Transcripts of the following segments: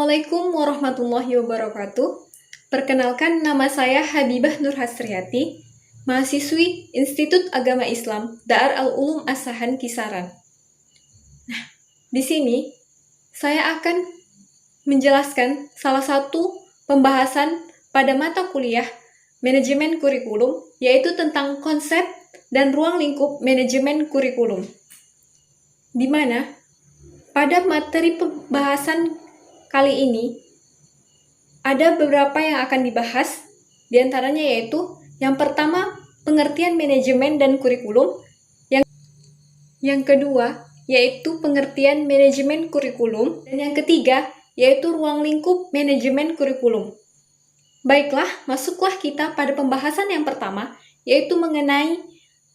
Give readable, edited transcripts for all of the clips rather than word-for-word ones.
Assalamualaikum warahmatullahi wabarakatuh. Perkenalkan, nama saya Habibah Nur Hasriyati, mahasiswi Institut Agama Islam Dar al-Ulum As-Sahan Kisaran. Nah, di sini saya akan menjelaskan salah satu pembahasan pada mata kuliah manajemen kurikulum, yaitu tentang konsep dan ruang lingkup manajemen kurikulum. Di mana pada materi pembahasan kali ini, ada beberapa yang akan dibahas, diantaranya yaitu yang pertama, pengertian manajemen dan kurikulum, yang kedua, yaitu pengertian manajemen kurikulum, dan yang ketiga, yaitu ruang lingkup manajemen kurikulum. Baiklah, masuklah kita pada pembahasan yang pertama, yaitu mengenai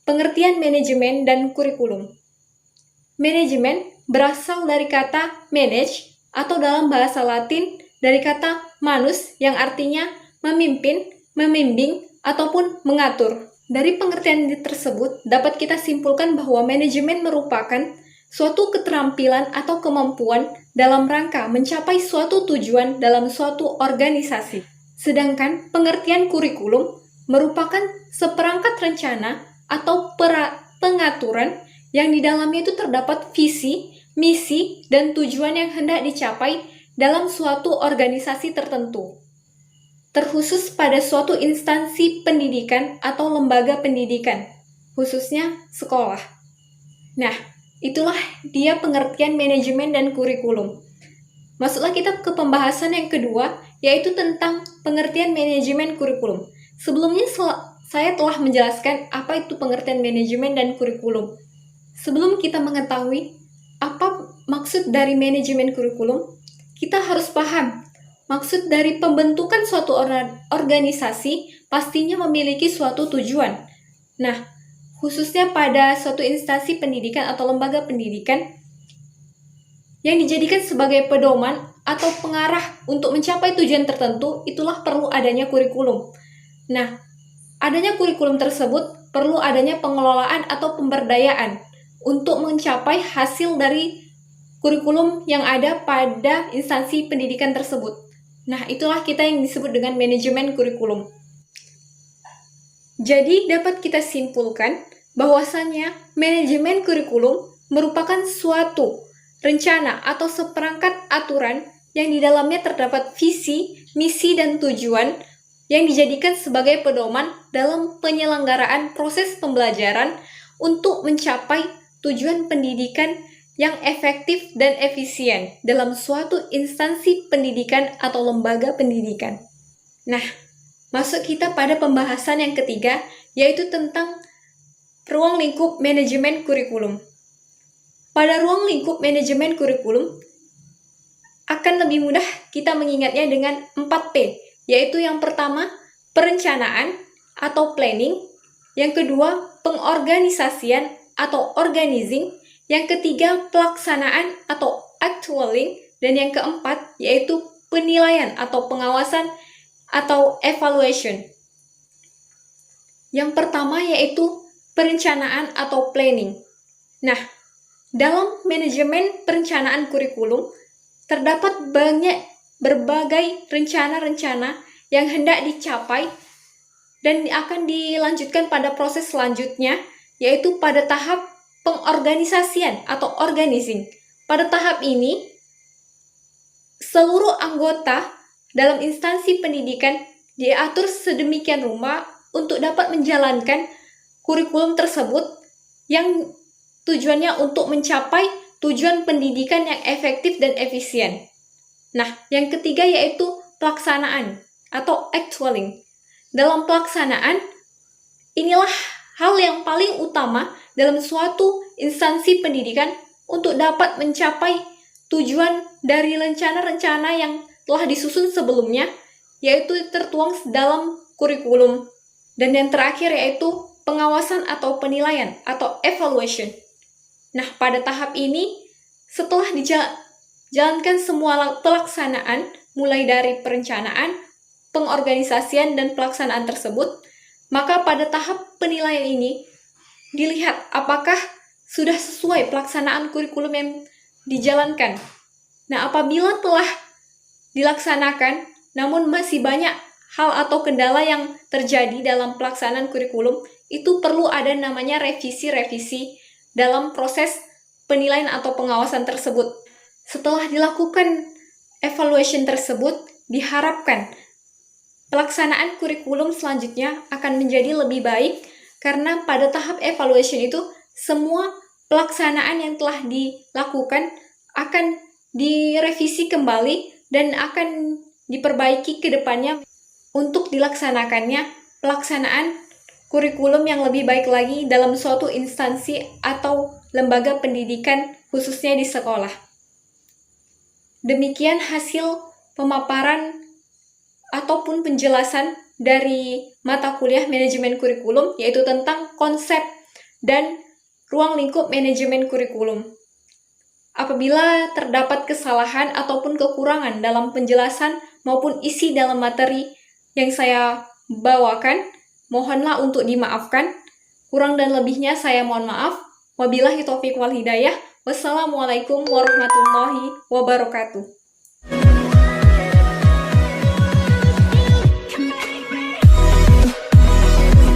pengertian manajemen dan kurikulum. Manajemen berasal dari kata manage, atau dalam bahasa Latin dari kata manus yang artinya memimpin, membimbing, ataupun mengatur. Dari pengertian tersebut dapat kita simpulkan bahwa manajemen merupakan suatu keterampilan atau kemampuan dalam rangka mencapai suatu tujuan dalam suatu organisasi. Sedangkan pengertian kurikulum merupakan seperangkat rencana atau pengaturan yang di dalamnya itu terdapat visi, misi, dan tujuan yang hendak dicapai dalam suatu organisasi tertentu, terkhusus pada suatu instansi pendidikan atau lembaga pendidikan, khususnya sekolah. Nah, itulah dia pengertian manajemen dan kurikulum. Masuklah kita ke pembahasan yang kedua, yaitu tentang pengertian manajemen kurikulum. Sebelumnya saya telah menjelaskan apa itu pengertian manajemen dan kurikulum. Sebelum kita mengetahui apa maksud dari manajemen kurikulum, kita harus paham maksud dari pembentukan suatu organisasi pastinya memiliki suatu tujuan. Nah, khususnya pada suatu instansi pendidikan atau lembaga pendidikan yang dijadikan sebagai pedoman atau pengarah untuk mencapai tujuan tertentu, itulah perlu adanya kurikulum. Nah, adanya kurikulum tersebut perlu adanya pengelolaan atau pemberdayaan untuk mencapai hasil dari kurikulum yang ada pada instansi pendidikan tersebut. Nah, itulah kita yang disebut dengan manajemen kurikulum. Jadi, dapat kita simpulkan bahwasannya manajemen kurikulum merupakan suatu rencana atau seperangkat aturan yang di dalamnya terdapat visi, misi, dan tujuan yang dijadikan sebagai pedoman dalam penyelenggaraan proses pembelajaran untuk mencapai tujuan pendidikan yang efektif dan efisien dalam suatu instansi pendidikan atau lembaga pendidikan. Nah, masuk kita pada pembahasan yang ketiga, yaitu tentang ruang lingkup manajemen kurikulum. Pada ruang lingkup manajemen kurikulum, akan lebih mudah kita mengingatnya dengan 4P, yaitu yang pertama, perencanaan atau planning, yang kedua, pengorganisasian atau organizing, yang ketiga pelaksanaan atau actualing, dan yang keempat yaitu penilaian atau pengawasan atau evaluation. Yang pertama yaitu perencanaan atau planning. Nah, dalam manajemen perencanaan kurikulum terdapat berbagai rencana-rencana yang hendak dicapai dan akan dilanjutkan pada proses selanjutnya, yaitu pada tahap pengorganisasian atau organizing. Pada tahap ini, seluruh anggota dalam instansi pendidikan diatur sedemikian rupa untuk dapat menjalankan kurikulum tersebut yang tujuannya untuk mencapai tujuan pendidikan yang efektif dan efisien. Nah, yang ketiga yaitu pelaksanaan atau actualing. Dalam pelaksanaan, inilah hal yang paling utama dalam suatu instansi pendidikan untuk dapat mencapai tujuan dari rencana-rencana yang telah disusun sebelumnya, yaitu tertuang dalam kurikulum. Dan yang terakhir yaitu pengawasan atau penilaian atau evaluation. Nah, pada tahap ini, setelah dijalankan semua pelaksanaan, mulai dari perencanaan, pengorganisasian, dan pelaksanaan tersebut, maka pada tahap penilaian ini, dilihat apakah sudah sesuai pelaksanaan kurikulum yang dijalankan. Nah, apabila telah dilaksanakan, namun masih banyak hal atau kendala yang terjadi dalam pelaksanaan kurikulum, itu perlu ada namanya revisi-revisi dalam proses penilaian atau pengawasan tersebut. Setelah dilakukan evaluation tersebut, diharapkan pelaksanaan kurikulum selanjutnya akan menjadi lebih baik karena pada tahap evaluation itu semua pelaksanaan yang telah dilakukan akan direvisi kembali dan akan diperbaiki ke depannya untuk dilaksanakannya pelaksanaan kurikulum yang lebih baik lagi dalam suatu instansi atau lembaga pendidikan khususnya di sekolah. Demikian hasil pemaparan ataupun penjelasan dari mata kuliah manajemen kurikulum, yaitu tentang konsep dan ruang lingkup manajemen kurikulum. Apabila terdapat kesalahan ataupun kekurangan dalam penjelasan maupun isi dalam materi yang saya bawakan, mohonlah untuk dimaafkan. Kurang dan lebihnya saya mohon maaf. Wabillahi taufiq wal hidayah. Wassalamualaikum warahmatullahi wabarakatuh.